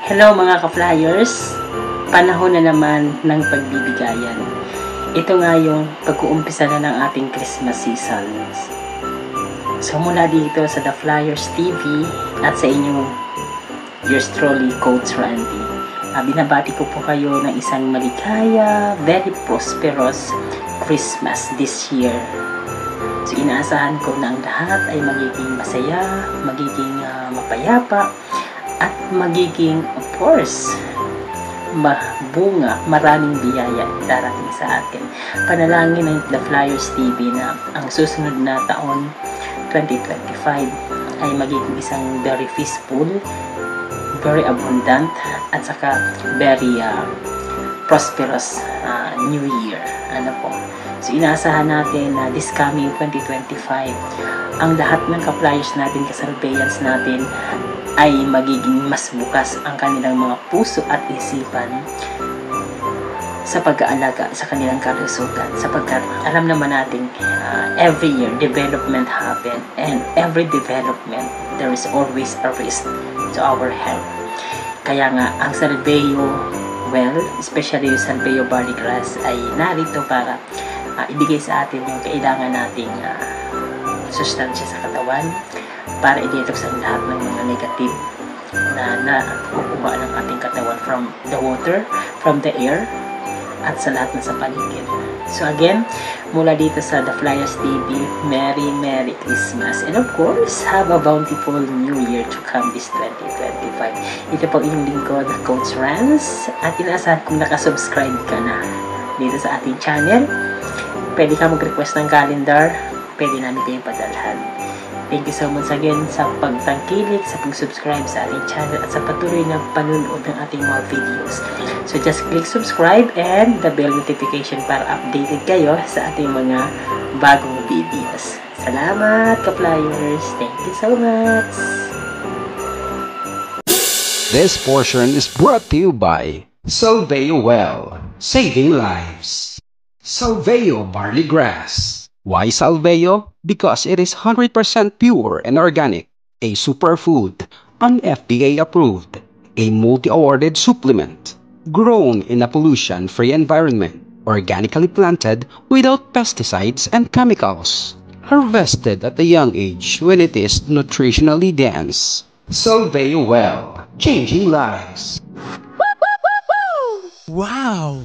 Hello mga ka-flyers! Panahon na naman ng pagbibigayan. Ito nga yung pag-uumpisa na ng ating Christmas season. So mula dito sa The Flyers TV at sa inyong yours truly, Coach Randy. Binabati ko po kayo ng isang maligaya, very prosperous Christmas this year. So inaasahan ko na ang lahat ay magiging masaya, magiging mapayapa, at magiging, of course, bunga, maraming biyaya darating sa atin. Panalangin ng The Flyers TV na ang susunod na taon, 2025, ay magiging isang very peaceful, very abundant, at saka very prosperous New Year. Ano po? So, inaasahan natin na this coming 2025, ang lahat ng ka-flyers natin, ka-surveillance natin, ay magiging mas bukas ang kanilang mga puso at isipan sa pag-aalaga sa kanilang kalusugan, sapagkat alam naman natin every year development happen, and every development there is always a risk to our health. Kaya nga ang Salveyo, especially yung Salveyo Barley Grass, ay narito para ibigay sa atin yung kailangan nating sustansya sa katawan, para i-detox ang lahat ng mga negative na nakukuha ng ating katawan from the water, from the air, at sa lahat na sa paligid. So again, mula dito sa The Flyers TV, Merry Christmas, and of course, have a bountiful New Year to come this 2025. Ito po inyong lingkod, Coach Rans, at inaasahan kung nakasubscribe ka na dito sa ating channel. Pwede ka mag-request ng calendar, pwede namin kayong padalhan. Thank you so much again sa pagtangkilik, sa pag-subscribe sa ating channel, at sa patuloy na panunood ng ating mga videos. So just click subscribe and the bell notification para updated kayo sa ating mga bagong videos. Salamat ka-flyers! Thank you so much! This portion is brought to you by Salveyo Well, saving lives. Salveyo Barley Grass. Why Salveyo? Because it is 100% pure and organic, a superfood, an FDA approved, a multi-awarded supplement, grown in a pollution-free environment, organically planted without pesticides and chemicals, harvested at a young age when it is nutritionally dense. Salveyo Well, changing lives. Wow!